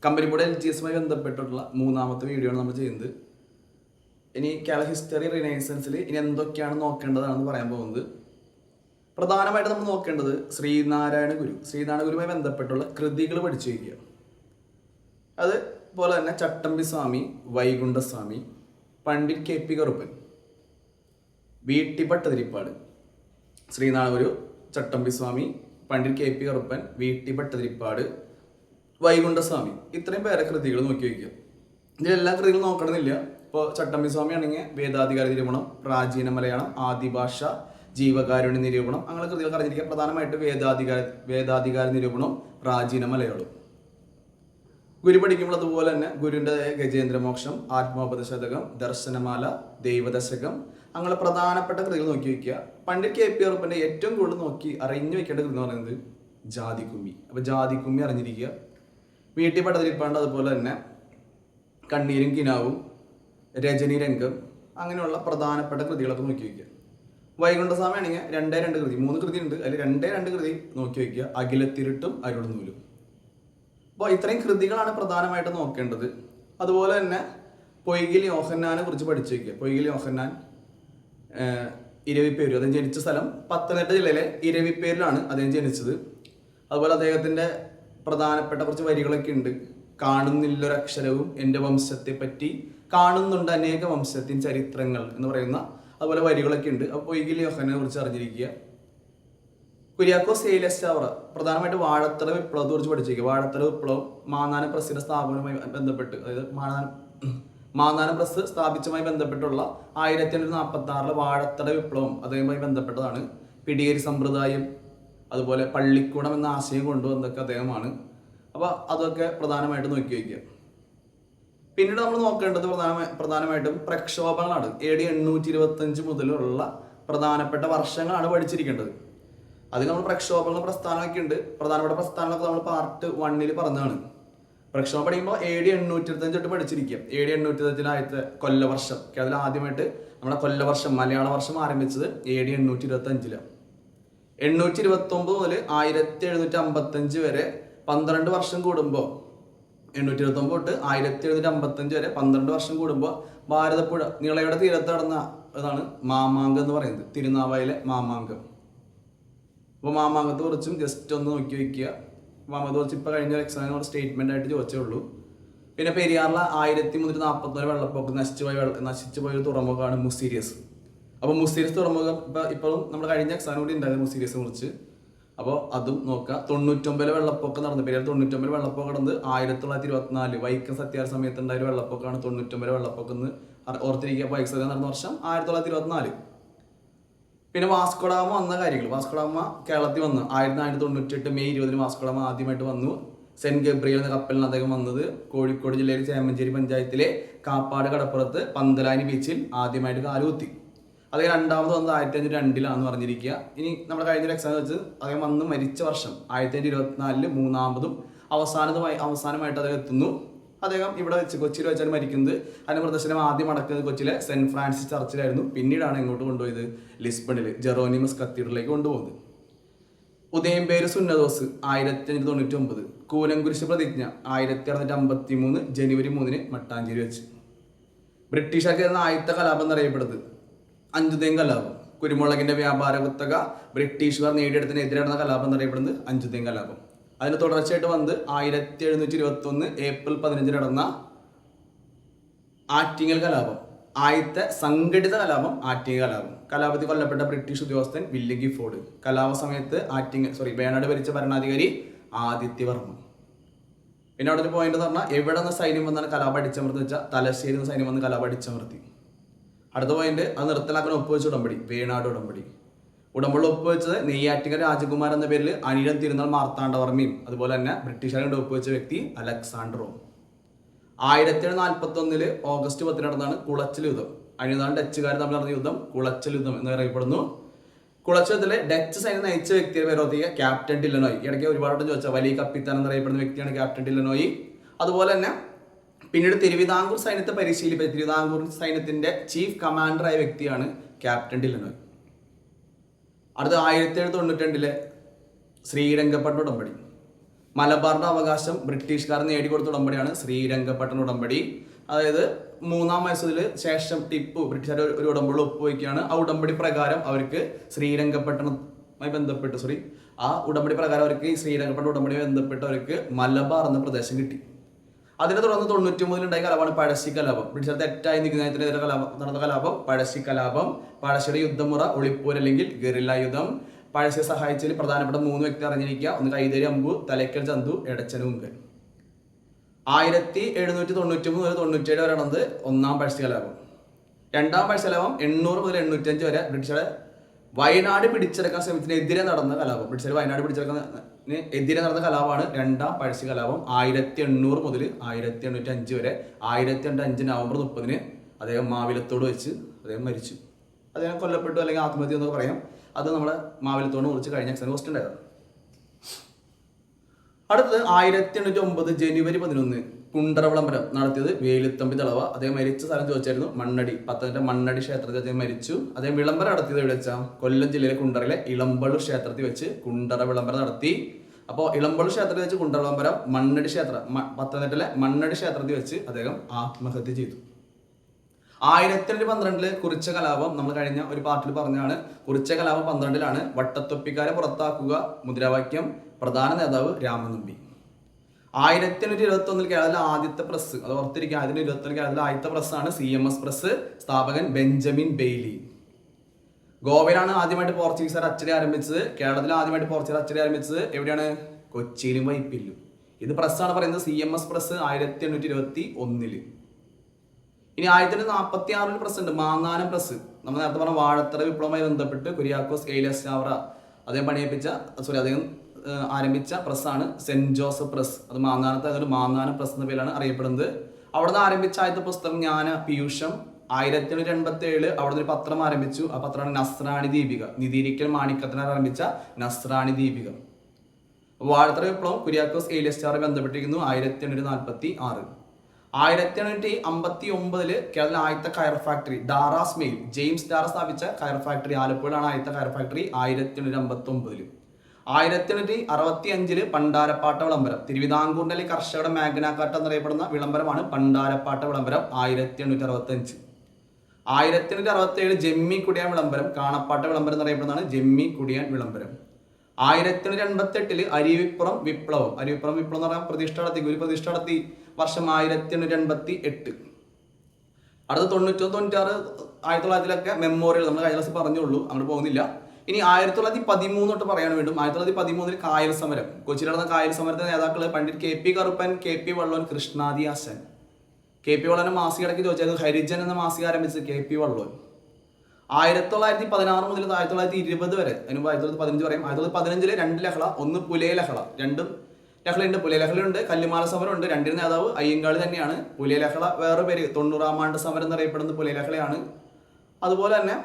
Company board LGSമായി ബന്ധപ്പെട്ടിട്ടുള്ള മൂന്നാമത്തെ video ആണ് നമ്മൾ ചെയ്യുന്നത്. ഇനി കേരള ഹിസ്റ്ററി റിനൈസൻസിൽ ഇനി എന്തൊക്കെയാണ് നോക്കേണ്ടതാണെന്ന് പറയാൻ പോകുന്നത്. പ്രധാനമായിട്ട് നമ്മൾ നോക്കേണ്ടത് ശ്രീനാരായണ ഗുരുവുമായി ബന്ധപ്പെട്ടുള്ള കൃതികൾ പഠിച്ചു വയ്ക്കുക. അതുപോലെ തന്നെ ചട്ടമ്പി സ്വാമി, വൈകുണ്ഠസ്വാമി, പണ്ഡിറ്റ് KP കറുപ്പൻ, VT ഭട്ടതിരിപ്പാട്, ശ്രീനാരായണ ഗുരു, ചട്ടമ്പി സ്വാമി, പണ്ഡിറ്റ് KP കറുപ്പൻ, VT ഭട്ടതിരിപ്പാട്, വൈകുണ്ഠസ്വാമി, ഇത്രയും പേരെ കൃതികൾ നോക്കി വയ്ക്കുക. ഇതിലെല്ലാ കൃതികളും നോക്കണമെന്നില്ല. ഇപ്പോൾ ചട്ടമ്പി സ്വാമി ആണെങ്കിൽ വേദാധികാര നിരൂപണം, പ്രാചീന മലയാളം, ആദിഭാഷ, ജീവകാരുണ്യ നിരൂപണം, അങ്ങനെ കൃതികൾ അറിഞ്ഞിരിക്കുക. പ്രധാനമായിട്ട് വേദാധികാര നിരൂപണം, പ്രാചീന മലയാളം. ഗുരു പഠിക്കുമ്പോൾ അതുപോലെ തന്നെ ഗുരുവിൻ്റെ ഗജേന്ദ്രമോക്ഷം, ആത്മോപദശതകം, ദർശനമാല, ദൈവദശകം, അങ്ങനെ പ്രധാനപ്പെട്ട കൃതികൾ നോക്കി വയ്ക്കുക. പണ്ഡിറ്റ് KP കറുപ്പൻ്റെ ഏറ്റവും കൂടുതൽ നോക്കി അറിഞ്ഞു വെക്കേണ്ട കൃതി എന്ന് പറയുന്നത് ജാതിക്കുമ്മി. അപ്പോൾ ജാതിക്കുമ്മി അറിഞ്ഞിരിക്കുക. VT ഭട്ടതിരിപ്പാണ്ട്, അതുപോലെ തന്നെ കണ്ണീരും കിനാവും, രജനി രംഗം, അങ്ങനെയുള്ള പ്രധാനപ്പെട്ട കൃതികളൊക്കെ നോക്കി വയ്ക്കുക. വൈകുണ്ഠസ്വാമി ആണെങ്കിൽ 2 കൃതി, 3 കൃതി ഉണ്ട്, അതിൽ 2 കൃതി നോക്കി വയ്ക്കുക. അഖിലത്തിരുട്ടും അരുൾനൂലും. അപ്പോൾ ഇത്രയും കൃതികളാണ് പ്രധാനമായിട്ട് നോക്കേണ്ടത്. അതുപോലെ തന്നെ പൊയ്കയിൽ യോഹന്നാനെ കുറിച്ച് പഠിച്ചു വയ്ക്കുക. പൊയ്കയിൽ യോഹന്നാൻ ഇരവിപ്പേരൂർ, അദ്ദേഹം ജനിച്ച സ്ഥലം പത്തനംതിട്ട ജില്ലയിലെ ഇരവിപ്പേരിലാണ് അദ്ദേഹം ജനിച്ചത്. അതുപോലെ അദ്ദേഹത്തിൻ്റെ പ്രധാനപ്പെട്ട കുറച്ച് വരികളൊക്കെ ഉണ്ട്. കാണുന്നില്ലൊരക്ഷരവും എൻ്റെ വംശത്തെ പറ്റി, കാണുന്നുണ്ട് അനേക വംശത്തിൻ ചരിത്രങ്ങൾ എന്ന് പറയുന്ന അതുപോലെ വരികളൊക്കെ ഉണ്ട്. അപ്പോൾ പൊയ്കയിൽ യോഹന്നാനെ കുറിച്ച് അറിഞ്ഞിരിക്കുക. കുര്യാക്കോസ് ഏലിയാസ് ചാവറ പ്രധാനമായിട്ട് വാഴത്തല വിപ്ലവത്തെ കുറിച്ച് പഠിച്ചിരിക്കുക. വാഴത്തല വിപ്ലവം മാന്നാനം പ്രസ്സിന്റെ സ്ഥാപനവുമായി ബന്ധപ്പെട്ട്, അതായത് മാന്നാനം പ്രസ് സ്ഥാപിച്ചുമായി ബന്ധപ്പെട്ടുള്ള 1846 വാഴത്തല വിപ്ലവം അതുമായി ബന്ധപ്പെട്ടതാണ്. പിടിയേരി സമ്പ്രദായം, അതുപോലെ പള്ളിക്കൂടം എന്ന ആശയം കൊണ്ടുവന്നതൊക്കെ അദ്ദേഹമാണ്. അപ്പോൾ അതൊക്കെ പ്രധാനമായിട്ട് നോക്കി വയ്ക്കുക. പിന്നീട് നമ്മൾ നോക്കേണ്ടത് പ്രധാനമായിട്ടും പ്രക്ഷോഭങ്ങളാണ്. AD 825 മുതലുള്ള പ്രധാനപ്പെട്ട വർഷങ്ങളാണ് പഠിച്ചിരിക്കേണ്ടത്. അതിൽ നമ്മൾ പ്രക്ഷോഭങ്ങൾ പ്രസ്ഥാനമൊക്കെ ഉണ്ട്. പ്രധാനപ്പെട്ട പ്രസ്ഥാനങ്ങളൊക്കെ നമ്മൾ പാർട്ട് 1 പറഞ്ഞതാണ്. പ്രക്ഷോഭം പഠിക്കുമ്പോൾ AD 825 തൊട്ട് പഠിച്ചിരിക്കുക. AD 825 ആദ്യത്തെ കൊല്ലവർഷം, അതിൽ ആദ്യമായിട്ട് നമ്മുടെ കൊല്ലവർഷം മലയാള വർഷം ആരംഭിച്ചത് AD 825. 829 മുതൽ 1755 വരെ 12 വർഷം കൂടുമ്പോൾ, 829 തൊട്ട് 1755 വരെ 12 വർഷം കൂടുമ്പോൾ ഭാരതപ്പുഴ നിളയുടെ തീരത്ത് നടന്ന ഇതാണ് മാമാങ്കം എന്ന് പറയുന്നത്, തിരുനാവായിലെ മാമാങ്കം. അപ്പോൾ മാമാങ്കത്തെ കുറിച്ചും ജസ്റ്റ് ഒന്ന് നോക്കി വയ്ക്കുക. മാമാങ്കത്തെ കുറിച്ച് ഇപ്പോൾ കഴിഞ്ഞ എക്സാമിനോട് സ്റ്റേറ്റ്മെൻ്റ് ആയിട്ട് ചോദിച്ചേ ഉള്ളൂ. പിന്നെ പെരിയാറിലെ 1344 വെള്ളപ്പൊക്കം നശിച്ചു പോയ തുറമുഖമാണ് മുസീരിയസ്. അപ്പോൾ മുസീരിയസ് തുറമുഖം ഇപ്പോഴും നമ്മൾ കഴിഞ്ഞ എക്സാമിന് കൂടി ഉണ്ടായത് മുസീരിയസിനെ കുറിച്ച്. അപ്പോൾ അതും നോക്കുക. 99 വെള്ളപ്പൊക്കം നടന്നു. പെരിയാർ 99 വെള്ളപ്പൊക്കം നടന്നത് 1924 വൈക്കം സത്യാർ സമയത്ത് ഉണ്ടായ വെള്ളപ്പൊക്കമാണ് 99 വെള്ളപ്പൊക്കം എന്ന് ഓർത്തിരിക്കുക. അപ്പോൾ എക്സാം നടന്ന വർഷം 1924. പിന്നെ വാസ്കോഡാമ വന്ന കാര്യങ്ങൾ. വാസ്കോഡാമ കേരളത്തിൽ വന്നു 1998 മെയ് 20 വാസ്കോഡാമ ആദ്യമായിട്ട് വന്നു. സെന്റ് ഗബ്രിയൽ എന്ന കപ്പലിന് അദ്ദേഹം വന്നത് കോഴിക്കോട് ജില്ലയിലെ ചേമഞ്ചേരി പഞ്ചായത്തിലെ കാപ്പാട് കടപ്പുറത്ത് പന്തലാനി ബീച്ചിൽ ആദ്യമായിട്ട് കാലുകുത്തി. അദ്ദേഹം രണ്ടാമത് വന്നത് 1902 പറഞ്ഞിരിക്കുക. ഇനി നമ്മുടെ കഴിഞ്ഞൊരു എക്സാം വെച്ച് അദ്ദേഹം വന്ന് മരിച്ച വർഷം 1924 മൂന്നാമതും അവസാനമായിട്ട് അദ്ദേഹം എത്തുന്നു. അദ്ദേഹം ഇവിടെ വെച്ച് കൊച്ചിയിൽ വെച്ചാണ് മരിക്കുന്നത്. അതിന് പ്രദർശനം ആദ്യം നടക്കുന്നത് കൊച്ചിയിലെ സെന്റ് ഫ്രാൻസിസ് ചർച്ചിലായിരുന്നു. പിന്നീടാണ് എങ്ങോട്ട് കൊണ്ടുപോയത്, ലിസ്ബണിൽ ജെറോനിമസ് കത്തീഡ്രലിലേക്ക് കൊണ്ടുപോകുന്നത്. ഉദയംപേര് സുന്നദോസ് 1599, കൂനംകുരിശ് പ്രതിജ്ഞ 1653 ജനുവരി 3 മട്ടാഞ്ചേരി വെച്ച്. ബ്രിട്ടീഷുകാർക്ക് ആദ്യത്തെ കലാപം എന്നറിയപ്പെടുന്നത് അഞ്ചുതേൻ കലാപം. കുരുമുളകിന്റെ വ്യാപാര കുത്തക ബ്രിട്ടീഷുകാർ നേടിയെടുത്തതിനെതിരെ നടന്ന കലാപം എന്നറിയപ്പെടുന്നത് അഞ്ചുതേൻ കലാപം. അതിന് തുടർച്ചയായിട്ട് വന്നത് 1721 ഏപ്രിൽ 15 നടന്ന ആറ്റിങ്ങൽ കലാപം. ആദ്യത്തെ സംഘടിത കലാപം ആറ്റിങ്ങൽ കലാപം. കലാപത്തിൽ കൊല്ലപ്പെട്ട ബ്രിട്ടീഷ് ഉദ്യോഗസ്ഥൻ വില്യം ഗിഫോർഡ്. കലാപ സമയത്ത് വേണാട് ഭരിച്ച ഭരണാധികാരി ആദിത്യവർമ്മ. പിന്നെ അവിടെ ഒരു പോയിന്റ് എന്ന് പറഞ്ഞാൽ എവിടെ നിന്ന് സൈന്യം വന്നാണ് കലാപം അടിച്ചമർത്തി വെച്ചാൽ തലശ്ശേരി നിന്ന് സൈന്യം വന്ന് കലാപം അടിച്ചമർത്തി. അടുത്ത പോയിന്റ് അത് നിർത്തലാക്കാൻ ഒപ്പുവെച്ച ഉടമ്പടി, വേണാട് ഉടമ്പടി. ഉടമ്പടി ഒപ്പുവെച്ചത് നെയ്യാറ്റിങ്കര രാജകുമാരൻ എന്ന പേരിൽ അനിഴം തിരുനാൾ മാർത്താണ്ഡവർമ്മയും അതുപോലെ തന്നെ ബ്രിട്ടീഷുകാരുടെ ഒപ്പുവെച്ച വ്യക്തി അലക്സാണ്ടറും. 1741 ഓഗസ്റ്റ് 10 നടന്നാണ് കുളച്ചൽ യുദ്ധം. അനിഴനാട് ഡച്ചുകാർ തമ്മിൽ നടന്ന യുദ്ധം കുളച്ചൽ യുദ്ധം എന്നറിയപ്പെടുന്നു. കുളച്ചൽ യുദ്ധത്തിലെ ഡച്ച് സൈന്യം നയിച്ച വ്യക്തിയെ പേരോധിക ക്യാപ്റ്റൻ ഡില്ലനോയ്. ഇടയ്ക്ക് ഒരുപാട് ചോദിച്ചാൽ വലിയ കപ്പിത്താൻ എന്നറിയപ്പെടുന്ന വ്യക്തിയാണ് ക്യാപ്റ്റൻ ഡില്ലനോയ്. അതുപോലെ തന്നെ പിന്നീട് തിരുവിതാംകൂർ സൈന്യത്തെ പരിശീലിപ്പിച്ച തിരുവിതാംകൂർ സൈന്യത്തിന്റെ ചീഫ് കമാൻഡറായ വ്യക്തിയാണ് ക്യാപ്റ്റൻ ഡില്ലനോയ്. അടുത്ത 1792 ശ്രീരംഗപട്ടണ ഉടമ്പടി. മലബാറിന്റെ അവകാശം ബ്രിട്ടീഷുകാർ നേടിക്കൊടുത്ത ഉടമ്പടിയാണ് ശ്രീരംഗപട്ടണ ഉടമ്പടി. അതായത് 3-ാം വയസ്സിൽ ശേഷം ടിപ്പു ബ്രിട്ടീഷുകാർ ഒരു ഉടമ്പടി ഒപ്പുവയ്ക്കുകയാണ്. ആ ഉടമ്പടി പ്രകാരം അവർക്ക് ശ്രീരംഗപട്ടണവുമായി ബന്ധപ്പെട്ട് ആ ഉടമ്പടി പ്രകാരം അവർക്ക് ഈ ശ്രീരംഗപട്ടണ ഉടമ്പടിയുമായി ബന്ധപ്പെട്ട് അവർക്ക് മലബാർ എന്ന പ്രദേശം കിട്ടി. അതിനെ തുടർന്ന് 99 ഉണ്ടായ കലാപമാണ് പഴശ്ശി കലാപം. ബ്രിട്ടീഷുകാർ തെറ്റായി നികുതിനയത്തിനെതിരെ നടന്ന കലാപം പഴശ്ശി കലാപം. പഴശ്ശിയുടെ യുദ്ധമുറ ഒളിപ്പോർ അല്ലെങ്കിൽ ഗറില്ല യുദ്ധം. പഴശ്ശിയെ സഹായിച്ചതിൽ പ്രധാനപ്പെട്ട 3 വ്യക്തി അറിഞ്ഞിരിക്കുക. ഒന്ന് കൈതേരി അമ്പു, തലയ്ക്കൽ ചന്തു, എടച്ചന ഉങ്കൻ. 1793 മുതൽ 97 വരെ നടന്നത് 1-ാം പഴശ്ശി കലാപം. 2-ാം പഴശ്ശി കലാപം 800 മുതൽ 805 വരെ ബ്രിട്ടീഷുകാരെ വയനാട് പിടിച്ചെടുക്കാൻ ശ്രമിച്ചതിനെതിരെ നടന്ന കലാപം. ബ്രിട്ടീഷുകാർ വയനാട് പിടിച്ചെടുക്കാൻ എതിരെ നടന്ന കലാപമാണ് 2-ാം പഴശ്ശി കലാപം. 1800 മുതൽ 1805 വരെ. 1805 നവംബർ 30-ന് അദ്ദേഹം മാവിലത്തോട് വെച്ച് അദ്ദേഹം മരിച്ചു. അദ്ദേഹം കൊല്ലപ്പെട്ടു അല്ലെങ്കിൽ ആത്മഹത്യ എന്നൊക്കെ പറയാം. അത് നമ്മുടെ മാവിലത്തോട് കുറിച്ച് കഴിഞ്ഞ എക്സാമിന് ക്വസ്റ്റ്യൻ ഉണ്ടായിരുന്നു. അടുത്തത് 1809 ജനുവരി 11 കുണ്ടറ വിളംബരം നടത്തിയത് വേലുത്തമ്പി ദളവ. അദ്ദേഹം മരിച്ച സ്ഥലം ചോദിച്ചായിരുന്നു മണ്ണടി. പത്തനംതിട്ട മണ്ണടി ക്ഷേത്രത്തിൽ അദ്ദേഹം മരിച്ചു. അദ്ദേഹം വിളംബരം നടത്തിയത് എവിടെ വെച്ചാൽ കൊല്ലം ജില്ലയിലെ കുണ്ടറയിലെ ഇളമ്പള്ളൂർ ക്ഷേത്രത്തിൽ വെച്ച് കുണ്ടറ വിളംബരം നടത്തി. അപ്പോൾ ഇളമ്പള്ളൂർ ക്ഷേത്രത്തിൽ വെച്ച് കുണ്ടറ വിളംബരം, മണ്ണടി ക്ഷേത്രം പത്തനംതിട്ടയിലെ മണ്ണടി ക്ഷേത്രത്തിൽ വെച്ച് അദ്ദേഹം ആത്മഹത്യ ചെയ്തു. 1812 കുറിച്ച കലാപം നമ്മൾ കഴിഞ്ഞ ഒരു പാർട്ടിൽ പറഞ്ഞാണ്. കുറിച്ച കലാപം 12-ലാണ്. വട്ടത്തൊപ്പിക്കാരെ പുറത്താക്കുക മുദ്രാവാക്യം. പ്രധാന നേതാവ് രാമനമ്പി. 1821 കേരളത്തിലെ ആദ്യത്തെ പ്രസ്, അത് ഓർത്തിരിക്കുക. 1821 കേരളത്തിലെ ആദ്യത്തെ പ്രസ്സാണ് CMS പ്രസ്. സ്ഥാപകൻ ബെഞ്ചമിൻ ബെയ്ലി. ഗോവയിലാണ് ആദ്യമായിട്ട് പോർച്ചുഗീസുകാർ അച്ചടി ആരംഭിച്ചത്. കേരളത്തിൽ ആദ്യമായിട്ട് പോർച്ചുഗീസ് അച്ചടി ആരംഭിച്ചത് എവിടെയാണ്? കൊച്ചിയിലും വൈപ്പിലും. ഇത് പ്രസ്സാണ് പറയുന്നത് CMS പ്രസ് 1821. ഇനി 1846 പ്രസ് ഉണ്ട്, മാന്നാനം പ്രസ്. നമ്മൾ നേരത്തെ പറഞ്ഞ വാഴത്തറ വിപ്ലവവുമായി ബന്ധപ്പെട്ട് കുര്യാക്കോസ് ഏലിയാസ് ചാവറ അദ്ദേഹം ആരംഭിച്ച പ്രസ്സാണ് സെന്റ് ജോസഫ് പ്രസ്. അത് മാന്നാനത്ത് അതൊരു മാന്നാനം പ്രസ് എന്ന പേരിലാണ് അറിയപ്പെടുന്നത്. അവിടെ നിന്ന് ആരംഭിച്ച ആദ്യത്തെ പുസ്തകം ജ്ഞാന പീയൂഷം. 1887 അവിടെ നിന്ന് ഒരു പത്രം ആരംഭിച്ചു. ആ പത്രമാണ് നസ്രാണി ദീപിക. നിധിരിക്കൽ മാണിക്കത്തിനാർ ആരംഭിച്ച നസ്രാണി ദീപിക. വാഴത്തറ വിപ്ലവം കുര്യാക്കോസ് ഏലിയാസ് ചാവറ ബന്ധപ്പെട്ടിരിക്കുന്നു. 1846. 1859 കേരളത്തിലെ ആദ്യത്തെ കയർ ഫാക്ടറി ഡാറാസ് മെയിൽ, ജെയിംസ് ഡാറ സ്ഥാപിച്ച കയർ ഫാക്ടറി ആലപ്പുഴയിലാണ് ആദ്യത്തെ കയർ ഫാക്ടറി. 1859. 1865 പണ്ടാരപ്പാട്ട വിളംബരം. തിരുവിതാംകൂറിലെ കർഷകരുടെ മാഗ്നാകാർട്ട എന്നറിയപ്പെടുന്ന വിളംബരമാണ് പണ്ടാരപ്പാട്ട വിളംബരം. 1865. 1867 ജമ്മി കുടിയാൻ വിളംബരം. കാണപ്പാട്ട വിളംബരം എന്നറിയപ്പെടുന്നതാണ് ജമ്മി കുടിയാൻ വിളംബരം. 1888 അരുവിപ്പുറം വിപ്ലവം. അരുവിപ്പുറം വിപ്ലവം എന്ന് പറഞ്ഞാൽ പ്രതിഷ്ഠ നടത്തി വർഷം 1888. അടുത്ത 1996 1900-ലൊക്കെ മെമ്മോറിയൽ നമ്മൾ കഴിഞ്ഞ ക്ലാസ്സിൽ പറഞ്ഞുള്ളൂ, അങ്ങോട്ട് പോകുന്നില്ല. ഇനി 1913 തൊട്ട് പറയാൻ വേണ്ടും. 1913 കായൽ സമരം. കൊച്ചിയിൽ നടന്ന കായൽ സമരത്തിന്റെ നേതാക്കൾ പണ്ഡിറ്റ് KP കറുപ്പൻ, KP വള്ളോൻ, കൃഷ്ണാദി ആശാൻ. KP വള്ളോനെ മാസികയിടയ്ക്ക് ചോദിച്ചത് ഹരിജൻ എന്ന മാസിക ആരംഭിച്ചത് KP വള്ളോൻ. 1916 മുതൽ 1920 വരെ, അതിന് 1915 പറയും. 1915 2 ലഹള. ഒന്ന് പുലയ ലഹള. രണ്ടും ലഹളയുണ്ട്. പുലയ ലഹളയുണ്ട്, കല്ലുമാല സമരം ഉണ്ട്. രണ്ടിന് നേതാവ് അയ്യങ്കാളി തന്നെയാണ്. പുലയ ലഹള വേറെ പേര് 90-ാം ആണ്ട് സമരം എന്നറിയപ്പെടുന്നത് പുലയ ലഹളയാണ്. അതുപോലെ തന്നെ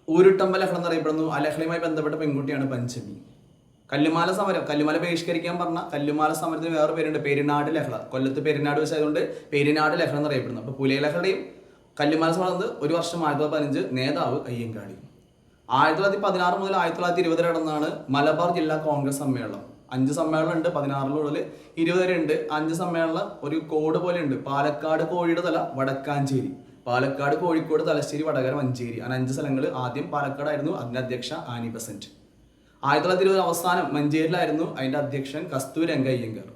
ഊരുട്ടമ്പ ലഹള എന്നറിയപ്പെടുന്നു. ആ ലഹളയുമായി ബന്ധപ്പെട്ട പെൺകുട്ടിയാണ് പഞ്ചമി. കല്ലുമാല സമരം, കല്ലുമാല ബഹിഷ്കരിക്കാൻ പറഞ്ഞ കല്ലുമാല സമരത്തിന് വേറെ പേരുണ്ട്, പെരിനാട് ലഹള. കൊല്ലത്ത് പെരിനാട് വെച്ചായതുകൊണ്ട് പെരിനാട് ലഹള എന്നറിയപ്പെടുന്നു. അപ്പോൾ പുലയ ലഹളയും കല്ലുമാല സമരം ഒരു വർഷം 1915, നേതാവ് അയ്യങ്കാളി. 1916 മുതൽ 1920 വരെ നടന്നാണ് മലബാർ ജില്ലാ കോൺഗ്രസ് സമ്മേളനം. 5 സമ്മേളനം ഉണ്ട്. 16 മുതൽ 20 വരെ ഉണ്ട്. 5 സമ്മേളനം ഒരു കോഡ് പോലെ ഉണ്ട്. പാലക്കാട്, കോഴിയുടെ തല, വടക്കാഞ്ചേരി. പാലക്കാട്, കോഴിക്കോട്, തലശ്ശേരി, വടകര, മഞ്ചേരി. അങ്ങനെ 5 സ്ഥലങ്ങൾ. ആദ്യം പാലക്കാടായിരുന്നു, അതിന്റെ അധ്യക്ഷ ആനി ബസന്റ്. 1920 അവസാനം മഞ്ചേരിയിലായിരുന്നു, അതിന്റെ അധ്യക്ഷൻ കസ്തൂരംഗ അയ്യങ്കാർ.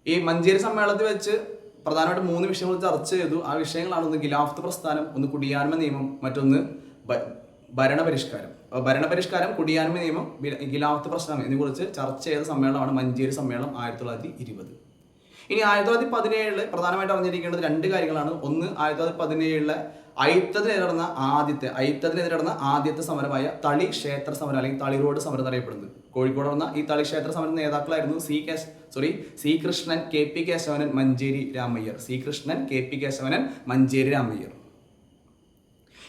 ഈ മഞ്ചേരി സമ്മേളനത്തിൽ വെച്ച് പ്രധാനമായിട്ട് 3 വിഷയങ്ങൾ ചർച്ച ചെയ്തു. ആ വിഷയങ്ങളാണ് ഒന്ന് ഖിലാഫത്ത് പ്രസ്ഥാനം, ഒന്ന് കുടിയാന്മ നിയമം, മറ്റൊന്ന് ഭരണപരിഷ്കാരം. ഭരണപരിഷ്കാരം, കുടിയാന്മ നിയമം, ഖിലാഫത്ത് പ്രസ്ഥാനം ഇതിനെക്കുറിച്ച് ചർച്ച ചെയ്ത സമ്മേളനമാണ് മഞ്ചേരി സമ്മേളനം 1920. ഇനി 1917 പ്രധാനമായിട്ട് അറിഞ്ഞിരിക്കേണ്ടത് 2 കാര്യങ്ങളാണ്. ഒന്ന് 1917 അയിത്തത്തിനെതിരെ നടന്ന ആദ്യത്തെ സമരമായ തളി ക്ഷേത്ര സമരം അല്ലെങ്കിൽ തളി റോഡ് സമരം എന്നറിയപ്പെടുന്നത്. കോഴിക്കോട് നടന്ന ഈ തളി ക്ഷേത്ര സമര നേതാക്കളായിരുന്നു C Krishnan, KP Kesavan, Manjeri Ramayyar. C Krishnan, KP Kesavan, Manjeri Ramayyar.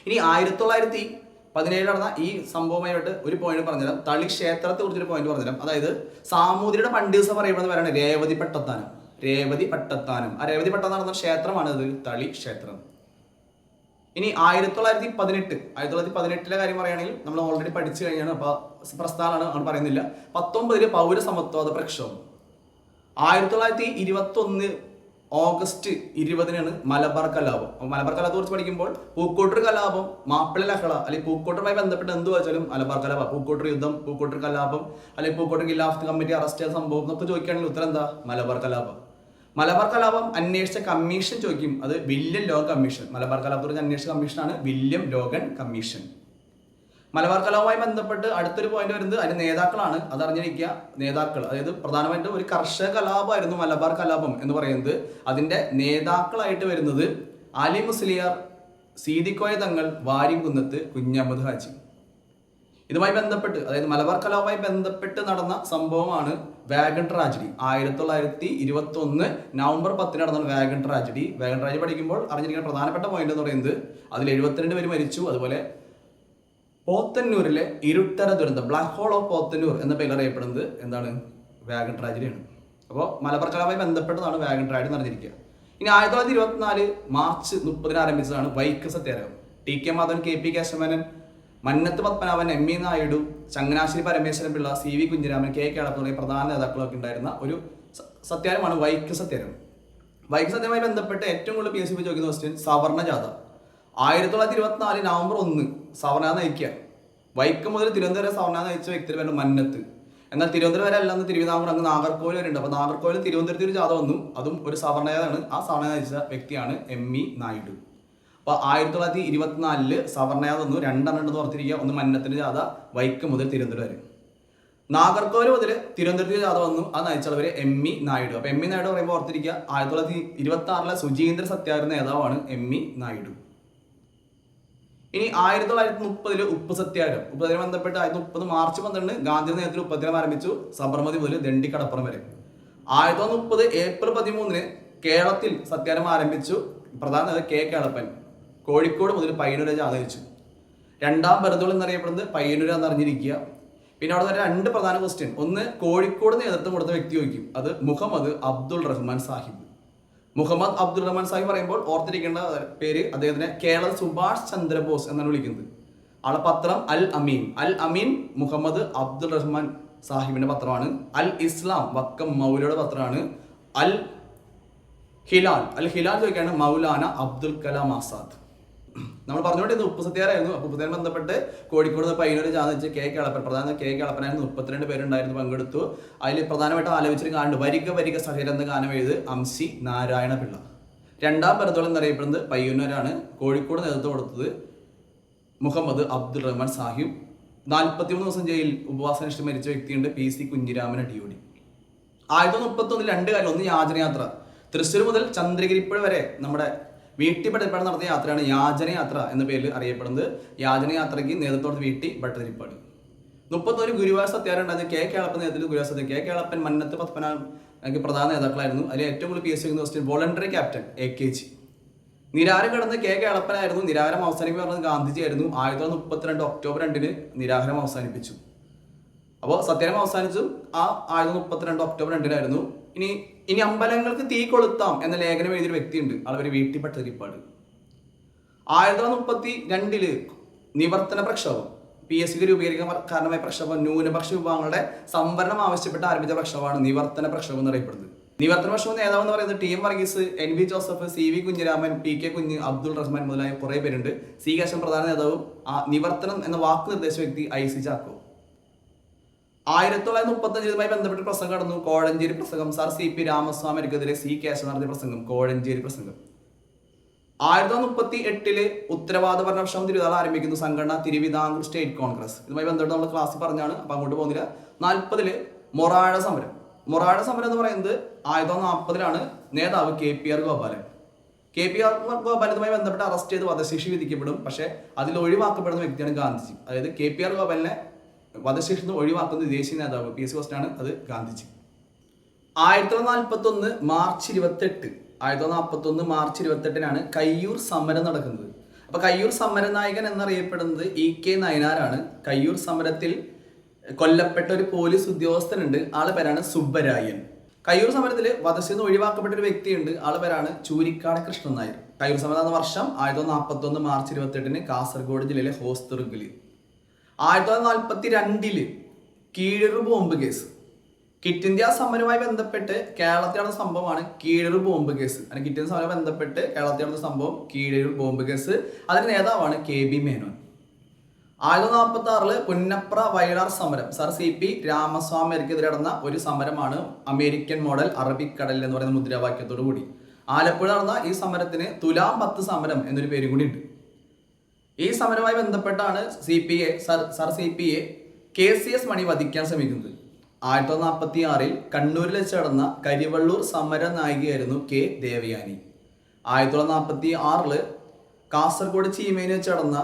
ഇനി 1917 നടന്ന ഈ സംഭവമായിട്ട് ഒരു പോയിന്റ് പറഞ്ഞുതരാം. തളി ക്ഷേത്രത്തെ കുറിച്ചൊരു പോയിന്റ് പറഞ്ഞുതരാം. അതായത് സാമൂതിരിയുടെ പണ്ട് ദിവസം പറയപ്പെടുന്ന പേരാണ് രേവതി പട്ടത്താനം. ആ രേവതി പട്ടത്താനം എന്ന ക്ഷേത്രമാണ് ഇത് തളി ക്ഷേത്രം. ഇനി 1918 കാര്യം പറയുകയാണെങ്കിൽ നമ്മൾ ഓൾറെഡി പഠിച്ചു കഴിഞ്ഞാണ്. അപ്പൊ പ്രസ്ഥാനമാണ്, ആണ് പറയുന്നില്ല. 19 പൗരസമത്വവാദ പ്രക്ഷോഭം. 1921 ഓഗസ്റ്റ് 20-നാണ് മലബാർ കലാപം. മലബാർ കലാപത്തെ കുറിച്ച് പഠിക്കുമ്പോൾ പൂക്കോട്ടൂർ കലാപം, മാപ്പിള ലഹള അല്ലെങ്കിൽ പൂക്കോട്ടറുമായി ബന്ധപ്പെട്ട് എന്ത് വെച്ചാലും മലബാർ കലാപം, പൂക്കോട്ടൂർ യുദ്ധം, പൂക്കോട്ടൂർ കലാപം അല്ലെങ്കിൽ പൂക്കോട്ടൂർ ഖിലാഫത്ത് കമ്മിറ്റി അറസ്റ്റ് ചെയ്ത സംഭവം എന്നൊക്കെ ചോദിക്കുകയാണെങ്കിൽ ഉത്തരം എന്താ? മലബാർ കലാപം. മലബാർ കലാപം അന്വേഷിച്ച കമ്മീഷൻ ചോദിക്കും, അത് വില്യം ലോഗൻ കമ്മീഷൻ. മലബാർ കലാപത്തെ കുറിച്ച് അന്വേഷിച്ച കമ്മീഷനാണ് വില്യം ലോഗൻ കമ്മീഷൻ. മലബാർ കലാപവുമായി ബന്ധപ്പെട്ട് അടുത്തൊരു പോയിന്റ് വരുന്നത് അതിന്റെ നേതാക്കളാണ്. അത് അറിഞ്ഞിരിക്കുക. നേതാക്കൾ, അതായത് പ്രധാനമായിട്ടും ഒരു കർഷക കലാപമായിരുന്നു മലബാർ കലാപം എന്ന് പറയുന്നത്. അതിന്റെ നേതാക്കളായിട്ട് വരുന്നത് അലി മുസ്ലിയാർ, സീതിക്കോയ തങ്ങൾ, വാരിംകുന്നത്ത് കുഞ്ഞഹമ്മദ് ഹാജി. ഇതുമായി ബന്ധപ്പെട്ട്, അതായത് മലബാർ കലാപവുമായി ബന്ധപ്പെട്ട് നടന്ന സംഭവമാണ് വാഗൺ ട്രാജഡി. 1921 നവംബർ 10 നടന്ന വാഗൺ ട്രാജഡി. വാഗൺ ട്രാജഡി പഠിക്കുമ്പോൾ അറിഞ്ഞിരിക്കുന്ന പ്രധാനപ്പെട്ട പോയിന്റ് എന്ന് പറയുന്നത് അതിൽ 72 പേര് മരിച്ചു. അതുപോലെ പോത്തന്നൂരിലെ ഇരുട്ടര ദുരന്തം, ബ്ലാക്ക് ഹോൾ ഓഫ് പോത്തന്നൂർ എന്ന പേരിൽ അറിയപ്പെടുന്നത് എന്താണ്? വാഗൺ ട്രാജഡിയാണ്. അപ്പോൾ മലബാർ കലാപവുമായി ബന്ധപ്പെട്ടതാണ് വാഗൺ ട്രാജഡി നടന്നിരിക്കുക. ഇനി 1924 മാർച്ച് 30 ആരംഭിച്ചതാണ് Vaikom Satyagraha. T K Madhavan, K P Kesava Menon, Mannath Padmanabhan, M E Naidu, Changanassery Parameswaran Pillai, C V Kunhiraman, K Kelappan തുടങ്ങിയ പ്രധാന നേതാക്കളൊക്കെ ഉണ്ടായിരുന്ന ഒരു സത്യാഗ്രഹമാണ് വൈക്കം സത്യാഗ്രഹം. വൈക്കം സത്യവുമായി ബന്ധപ്പെട്ട് ഏറ്റവും കൂടുതൽ PSC ചോദിക്കുന്ന ക്വസ്റ്റ്യൻ സവർണ ജാഥ. 1924 നവംബർ 1 സവർണ നയിക്കുക. വൈക്കം മുതൽ തിരുവനന്തപുരം സവർണ നയിച്ച വ്യക്തിയുടെ പേര് മന്നത്ത്. എന്നാൽ തിരുവനന്തപുരം വരെ അല്ലാന്ന് തിരുവിതാംകൂർ അങ്ങ് നാഗർകോവിൽ വരെ ഉണ്ട്. അപ്പോൾ നാഗർകോവിൽ തിരുവനന്തപുരത്ത് ഒരു ജാഥ വന്നു, അതും ഒരു സവർണ ജാഥയാണ്. ആ സവർണ നയിച്ച വ്യക്തിയാണ് എം ഇ നായിഡു. അപ്പോൾ 1924 സവർണ ജാഥ വന്നു. 2 ഉണ്ടെന്ന് ഓർത്തിരിക്കുക. ഒന്ന് മന്നത്തിന്റെ ജാഥ വൈക്കം മുതൽ തിരുവനന്തപുരം വരെ. നാഗർകോവിൽ മുതൽ തിരുവനന്തപുരത്ത് ജാഥ വന്നു, അത് നയിച്ചവര് എം ഇ നായിഡു. അപ്പോൾ എം ഇ നായിഡു പറയുമ്പോൾ ഓർത്തിരിക്കുക 1926 സുചീന്ദ്ര സത്യാഗ്രഹ നേതാവാണ് എം ഇ നായിഡു. ഇനി 1930 ഉപ്പ് സത്യാഗ്രഹം. ഉപ്പുസത്യാഗ്രഹം ബന്ധപ്പെട്ട് 1930 മാർച്ച് 12 ഗാന്ധിയുടെ നേതൃത്വത്തിൽ ഉപ്പസത്യാഗ്രഹം ആരംഭിച്ചു, സബർമതി മുതൽ ദണ്ഡി കടപ്പുറം വരെ. 1930 ഏപ്രിൽ 13 കേരളത്തിൽ സത്യാഗ്രഹം ആരംഭിച്ചു. പ്രധാന കെ കേളപ്പൻ കോഴിക്കോട് മുതൽ പയ്യന്നൂർ ജാഥ നയിച്ചു. 2ാം ബർദോൾ എന്നറിയപ്പെടുന്നത് പയ്യന്നൂർ എന്നറിഞ്ഞിരിക്കുക. പിന്നെ അവിടെ നിന്ന് 2 പ്രധാന ക്വസ്റ്റ്യൻ. ഒന്ന്, കോഴിക്കോട് നേതൃത്വം കൊടുത്ത വ്യക്തി ചോദിക്കും, അത് മുഹമ്മദ് അബ്ദുൾ റഹ്മാൻ സാഹിബ്. മുഹമ്മദ് അബ്ദുൾ റഹ്മാൻ സാഹിബ് പറയുമ്പോൾ ഓർത്തിരിക്കേണ്ട പേര് അദ്ദേഹത്തിനെ കേരള സുഭാഷ് ചന്ദ്രബോസ് എന്നാണ് വിളിക്കുന്നത്. ആളെ പത്രം അൽ അമീൻ. അൽ അമീൻ മുഹമ്മദ് അബ്ദുൾ റഹ്മാൻ സാഹിബിന്റെ പത്രമാണ്. അൽ ഇസ്ലാം വക്കം മൗലയുടെ പത്രമാണ്. അൽ ഹിലാൽ ചോദിക്കുകയാണ് മൗലാന അബ്ദുൽ കലാം ആസാദ്. നമ്മൾ പറഞ്ഞുകൊണ്ട് ഉപ്പ് സത്യാഗ്രഹമായിരുന്നു. അപ്പോൾ ഉപ്പുസത്യാഗ്രഹം ബന്ധപ്പെട്ട് കോഴിക്കോട് പയ്യന്നൂർ ജാഥ വെച്ച് കെ കേളപ്പൻ, പ്രധാന കെ കേളപ്പനായിരുന്നു. 32 പേരുണ്ടായിരുന്നു, പങ്കെടുത്തു. അതിൽ പ്രധാനമായിട്ട് ആലോചിച്ചൊരു ഗാനുണ്ട്, വരിക സഹീർ എന്ന ഗാനം എഴുത് അംസി നാരായണ പിള്ള. 2ാം ബർദോളം എന്നറിയപ്പെടുന്നത് പയ്യന്നൂരാണ്. കോഴിക്കോട് നേതൃത്വം കൊടുത്തത് മുഹമ്മദ് അബ്ദുൾ റഹ്മാൻ സാഹിബ്. 43 ദിവസം ജയിൽ ഉപവാസനിഷ്ഠ മരിച്ച വ്യക്തിയുണ്ട്, PC കുഞ്ഞിരാമൻ DOD. 1931 2 കാര്യം. ഒന്ന് യാചനയാത്ര. തൃശ്ശൂർ മുതൽ ചന്ദ്രഗിരിപ്പുഴ വരെ നമ്മുടെ വീട്ടി ഭട്ടതിരിപ്പാട് നടത്തിയ യാത്രയാണ് യാചനയാത്ര എന്ന പേരിൽ അറിയപ്പെടുന്നത്. യാചനയാത്രയ്ക്ക് നേതൃത്വം വീട്ടി ഭട്ടതിരിപ്പാട്. 31 ഗുരുവായൂർ സത്യാഗ്രഹം ഉണ്ടായത് കെ കേളപ്പൻ നേതൃത്വത്തിൽ. ഗുരുവായൂർ സത്യാഗ്രഹം കെ കേളപ്പൻ, മന്നത്ത് പത്മനാഭൻ പ്രധാന നേതാക്കളായിരുന്നു. അതിൽ ഏറ്റവും കൂടുതൽ PSC question voluntary captain AKG. നിരാഹാരം കിടന്ന് കെ കേളപ്പനായിരുന്നു. നിരാഹാരം അവസാനിപ്പിക്കുക പറഞ്ഞത് ഗാന്ധിജി ആയിരുന്നു. 1932 ഒക്ടോബർ 2 നിരാഹാരം അവസാനിപ്പിച്ചു. അപ്പോൾ സത്യാഗ്രഹം അവസാനിച്ചു ആ 1932 ഒക്ടോബർ 2 ഇനി അമ്പലങ്ങൾക്ക് തീ കൊളുത്താം എന്ന ലേഖനം എഴുതിയൊരു വ്യക്തിയുണ്ട്, ആളവര് വീട്ടി ഭട്ടതിരിപ്പാട്. 1932 നിവർത്തന പ്രക്ഷോഭം, PSC രൂപീകരിക്കാൻ കാരണമായ പ്രക്ഷോഭം, ന്യൂനപക്ഷ വിഭാഗങ്ങളുടെ സംവരണം ആവശ്യപ്പെട്ട് ആരംഭിച്ച പ്രക്ഷോഭമാണ് നിവർത്തന പ്രക്ഷോഭം എന്നറിയപ്പെടുന്നത്. നിവർത്തന പ്രക്ഷോഭം നേതാവ് എന്ന് പറയുന്നത് TM Varghese, NV Joseph, CV Kunhiraman, PK കുഞ്ഞ്, അബ്ദുൾ റഹ്മാൻ മുതലായ കുറേ പേരുണ്ട്. C കേശവൻ പ്രധാന നേതാവും. ആ നിവർത്തനം എന്ന വാക്ക് നിർദ്ദേശിച്ച വ്യക്തി IC ചാക്കോ. 1935 ബന്ധപ്പെട്ട് പ്രസംഗം നടന്നു, കോഴഞ്ചേരി പ്രസംഗം. സർ CP രാമസ്വാമിക്കെതിരെ C കേശവൻ നടത്തിയ പ്രസംഗം, കോഴഞ്ചേരി പ്രസംഗം. 1938 ഉത്തരവാദ ഭരണപ്രക്ഷോഭം തിരുവിതാംകൂർ ആരംഭിക്കുന്നു. സംഘടന തിരുവിതാംകൂർ സ്റ്റേറ്റ് കോൺഗ്രസ്. ഇതുമായി ബന്ധപ്പെട്ട് നമ്മൾ ക്ലാസ്സിൽ പറഞ്ഞാണ്, അപ്പൊ അങ്ങോട്ട് പോകുന്നില്ല. 40 മൊറാഴ സമരം. മൊറാഴ സമരം എന്ന് പറയുന്നത് 1940 നേതാവ് KPR ഗോപാലൻ. KPR ഗോപാലൻ ഇതുമായി ബന്ധപ്പെട്ട് അറസ്റ്റ് ചെയ്ത് വധശിക്ഷ വിധിക്കപ്പെടും. പക്ഷെ അതിൽ ഒഴിവാക്കപ്പെടുന്ന വ്യക്തിയാണ് ഗാന്ധിജി. അതായത് KPR ഗോപാലിനെ വധശിക്ഷ ഒഴിവാക്കുന്ന ദേശീയ നേതാവ്, PSC ക്വസ്റ്റ്യൻ ആണ്, അത് ഗാന്ധിജി. 1941 മാർച്ച് 28 1941 മാർച്ച് 28 കയ്യൂർ സമരം നടക്കുന്നത്. അപ്പൊ കയ്യൂർ സമരനായകൻ എന്നറിയപ്പെടുന്നത് EK നയനാരാണ്. കയ്യൂർ സമരത്തിൽ കൊല്ലപ്പെട്ട ഒരു പോലീസ് ഉദ്യോഗസ്ഥനുണ്ട്, ആളെ പേരാണ് സുബ്ബരായൻ. കയ്യൂർ സമരത്തിൽ വധശിക്ഷ ഒഴിവാക്കപ്പെട്ട ഒരു വ്യക്തിയുണ്ട്, ആളെ പേരാണ് ചൂരിക്കാട് കൃഷ്ണൻ നായർ. കയ്യൂർ സമരം എന്ന വർഷം 1941 മാർച്ച് 28 കാസർഗോഡ് ജില്ലയിലെ ഹോസ്തുർഗിൽ. 1942 Keezhoor bomb case. Kit India സമരവുമായി ബന്ധപ്പെട്ട് കേരളത്തിൽ നടന്ന സംഭവമാണ് കീഴൂർ ബോംബ് കേസ്. അങ്ങനെ കിറ്റ് ഇന്ത്യ സമരവുമായി ബന്ധപ്പെട്ട് കേരളത്തിൽ നടന്ന സംഭവം കീഴൂർ ബോംബ് കേസ്. അതിന്റെ നേതാവാണ് KB മേനോൻ. 1946 പുന്നപ്ര വയലാർ സമരം സർ CP രാമസ്വാമിക്കെതിരെ നടന്ന ഒരു സമരമാണ് അമേരിക്കൻ മോഡൽ അറബിക്കടൽ എന്ന് പറയുന്ന മുദ്രാവാക്യത്തോടു കൂടി. ആലപ്പുഴ നടന്ന ഈ സമരത്തിന് തുലാം 10 സമരം എന്നൊരു പേര് കൂടി ഉണ്ട്. ഈ സമരവുമായി ബന്ധപ്പെട്ടാണ് സർ CP KCS മണി വധിക്കാൻ ശ്രമിക്കുന്നത്. 1946 കണ്ണൂരിൽ വെച്ച് നടന്ന കരിവള്ളൂർ സമര നായികയായിരുന്നു K ദേവയാനി. 1946 കാസർഗോഡ് ചീമേനി വെച്ച് നടന്ന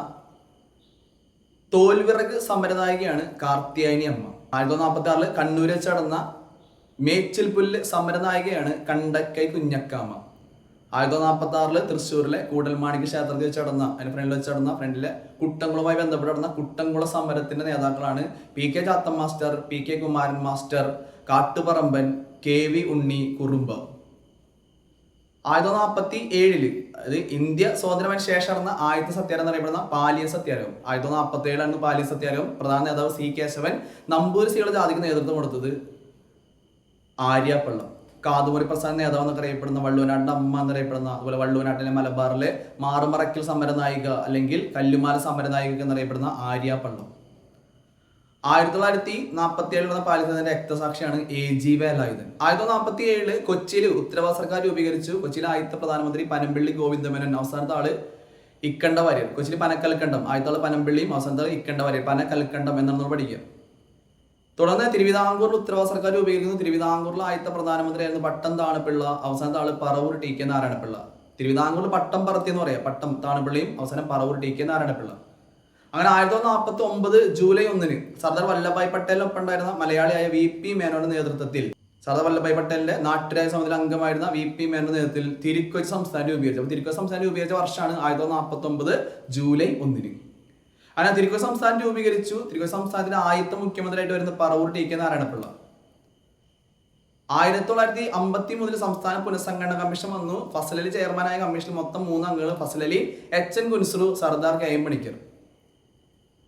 തോൽവിറക് സമരനായികയാണ് കാർത്തിയായനി അമ്മ. 1946 കണ്ണൂർ വെച്ച് നടന്ന മേച്ചിൽ പുല്ല് സമരനായികയാണ് കണ്ടക്കൈ കുഞ്ഞക്കാമ്മ. 1946 തൃശ്ശൂരിലെ കൂടൽമാണിക്യ ക്ഷേത്രത്തിൽ വെച്ച് നടന്ന ഫ്രണ്ടിലെ കുട്ടംകുളവുമായി ബന്ധപ്പെട്ട് നടന്ന കുട്ടംകുള സമരത്തിന്റെ നേതാക്കളാണ് PK Chathan master, PK Kumaran master, Kattuparamban, KV Unni, Kurumba. 1947 അത് ഇന്ത്യ സ്വാതന്ത്ര്യത്തിന് ശേഷം നടന്ന ആദ്യത്തെ സത്യാഗ്രഹം എന്നറിയപ്പെടുന്ന പാലിയ സത്യാഗ്രഹം. 1947 പാലിയ സത്യാഗ്രഹം. പ്രധാന നേതാവ് C കേശവൻ. നമ്പൂരി സ്ത്രീകളുടെ ജാതിക്ക് നേതൃത്വം കൊടുത്തത് ആര്യപ്പള്ളം. കാതുമുറി പ്രസാദ് നേതാവ് എന്നൊക്കെ അറിയപ്പെടുന്ന വള്ളുവനാട്ടിന്റെ അമ്മ എന്നറിയപ്പെടുന്ന, അതുപോലെ വള്ളുവനാട്ടിലെ മലബാറിലെ മാറുമറയ്ക്കൽ സമരനായിക അല്ലെങ്കിൽ കല്ലുമാല സമരനായിക എന്നറിയപ്പെടുന്ന ആര്യപ്പള്ളം. 1947 നടന്ന പാലിസത്തിന്റെ രക്തസാക്ഷിയാണ് AG വേലായുധൻ. 1947 കൊച്ചിയിൽ ഉത്തരവാദ സർക്കാർ രൂപീകരിച്ചു. കൊച്ചിയിലെ ആദ്യത്തെ പ്രധാനമന്ത്രി പനമ്പിള്ളി ഗോവിന്ദമേനോൻ. അവസാനത്തെ ആള് ഇക്കണ്ട വാര്യർ. കൊച്ചിയിൽ പനക്കൽക്കണ്ടം. ആദ്യത്തെ ആള് പനമ്പിള്ളിയും അവസാനത്തെ ആള് ഇക്കണ്ട വാര്യർ. പനക്കൽക്കണ്ടം എന്നാണ് പഠിക്കുക. തുടർന്ന് തിരുവിതാംകൂറിൽ ഉത്തരവാദ സർക്കാർ രൂപീകരിക്കുന്നു. തിരുവിതാംകൂറിൽ ആദ്യത്തെ പ്രധാനമന്ത്രിയായിരുന്നു പട്ടം താണപ്പിള്ള. അവസാനത്തെ ആള് പറവൂർ TK നാരായണപിള്ള. തിരുവിതാംകൂറിൽ പട്ടം പറത്തി എന്ന് പറയാം. പട്ടം താണപ്പിള്ളയും അവസാനം പറവൂർ TK നാരായണപിള്ള. അങ്ങനെ 1949 ജൂലൈ 1 സർദാർ വല്ലഭായ് പട്ടേലിനൊപ്പം ഉണ്ടായിരുന്ന മലയാളിയായ VP മേനോന്റെ നേതൃത്വത്തിൽ, സർദാർ വല്ലഭായ് പട്ടേലിന്റെ നാട്ടുരാജ്യ സമിതിയിലെ അംഗമായിരുന്ന VP മേനോന്റെ നേതൃത്വത്തിൽ തിരുക്കൊച്ചി സംസ്ഥാനം രൂപീകരിച്ചു. തിരുക്കൊച്ചി സംസ്ഥാനം രൂപീകരിച്ച വർഷമാണ് 1949 ജൂലൈ 1. അങ്ങനെ തിരുക്കൊച്ചി സംസ്ഥാനം രൂപീകരിച്ചു. തിരുക്കൊച്ചി സംസ്ഥാനത്തിന്റെ ആദ്യത്തെ മുഖ്യമന്ത്രിയായിട്ട് വരുന്ന പറവൂർ TK നാരായണപിള്ള. 1953 സംസ്ഥാന പുനഃസംഘടന കമ്മീഷൻ വന്നു. ഫസൽ അലി ചെയർമാനായ കമ്മീഷനിൽ മൊത്തം 3 അംഗങ്ങൾ. Fasal Ali, HN Kunzru, Sardar KM Panicker.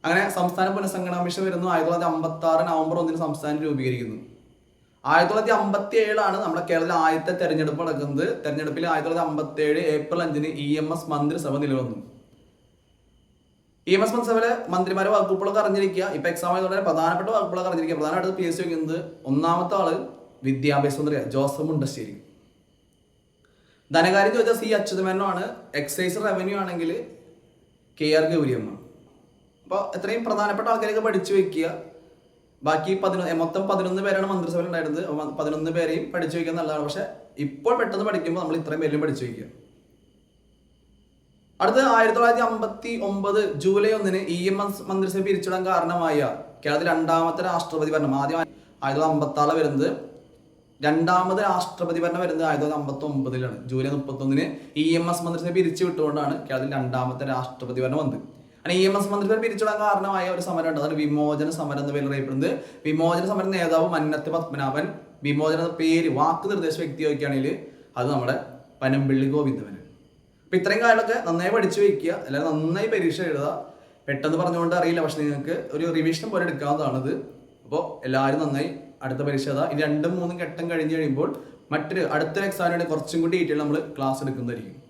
അങ്ങനെ സംസ്ഥാന പുനഃസംഘടന കമ്മീഷൻ വരുന്നു. 1956 നവംബർ 1 സംസ്ഥാനം രൂപീകരിക്കുന്നു. 1957 നമ്മുടെ കേരളത്തിൽ ആദ്യത്തെ തെരഞ്ഞെടുപ്പ് നടക്കുന്നത്. തെരഞ്ഞെടുപ്പിൽ 1957 ഏപ്രിൽ 5 EMS മന്ത്രിസഭ നിലവന്നു. EMS മന്ത്രിസഭയിലെ മന്ത്രിമാരെ വകുപ്പുകളൊക്കെ അറിഞ്ഞിരിക്കുക. ഇപ്പൊ എക്സാം ആയതുകൊണ്ട് പ്രധാനപ്പെട്ട വകുപ്പുകളൊക്കെ അറിഞ്ഞിരിക്കുക. പ്രധാനമായിട്ട് PSC വയ്ക്കുന്നത് ഒന്നാമത്തെ ആള് വിദ്യാഭ്യാസ മന്ത്രി ജോസഫ് മുണ്ടശ്ശേരി. ധനകാര്യം ചോദിച്ചാൽ C അച്യുതമേനോനാണ്. എക്സൈസ് റവന്യൂ ആണെങ്കിൽ KR ഗൗരിയമ്മ. അപ്പോൾ എത്രയും പ്രധാനപ്പെട്ട ആൾക്കാരൊക്കെ പഠിച്ചു വെക്കുക. ബാക്കി മൊത്തം 11 പേരാണ് മന്ത്രിസഭയിൽ ഉണ്ടായിരുന്നത്. 11 പേരെയും പഠിച്ചു വയ്ക്കുക നല്ലതാണ്. പക്ഷെ ഇപ്പോൾ പെട്ടെന്ന് പഠിക്കുമ്പോൾ നമ്മൾ ഇത്രയും പേരും പഠിച്ചു വയ്ക്കുക. അടുത്ത 1959 ജൂലൈ 1 EMS മന്ത്രിസഭ പിരിച്ചുവിടാൻ കാരണമായ കേരളത്തിൽ രണ്ടാമത്തെ രാഷ്ട്രപതി ഭരണം. ആദ്യം 1956 വരുന്നത്. രണ്ടാമത് രാഷ്ട്രപതി ഭരണം വരുന്നത് 1959 ജൂലൈ 31 EMS മന്ത്രിസഭ പിരിച്ചു വിട്ടുകൊണ്ടാണ് കേരളത്തിൽ രണ്ടാമത്തെ രാഷ്ട്രപതി ഭരണം വന്നത്. അങ്ങനെ EMS മന്ത്രിസഭ പിരിച്ചുവിടാൻ കാരണമായ ഒരു സമരം ഉണ്ട്. അതാണ് വിമോചന സമരം എന്ന പേരിൽ അറിയപ്പെടുന്നത്. വിമോചന സമര നേതാവ് മന്നത്ത് പത്മനാഭൻ. വിമോചന പേര് വാക്ക് നിർദ്ദേശ വ്യക്തി നോക്കുകയാണെങ്കിൽ അത് നമ്മുടെ പനമ്പിള്ളി ഗോവിന്ദമേനോൻ. അപ്പൊ ഇത്രയും കാര്യങ്ങളൊക്കെ നന്നായി പഠിച്ചു വയ്ക്കുക. അല്ലെങ്കിൽ നന്നായി പരീക്ഷ എഴുതുക. പെട്ടെന്ന് പറഞ്ഞുകൊണ്ട് അറിയില്ല, പക്ഷെ നിങ്ങൾക്ക് ഒരു റിവിഷൻ പോലെ എടുക്കാവുന്നതാണിത്. അപ്പോൾ എല്ലാവരും നന്നായി അടുത്ത പരീക്ഷ എഴുതുക. ഈ 2-3 ഘട്ടം കഴിഞ്ഞ് കഴിയുമ്പോൾ അടുത്തൊരു എക്സാമിന് കുറച്ചും കൂടി ഡീറ്റെയിൽ നമ്മൾ ക്ലാസ് എടുക്കുന്നതായിരിക്കും.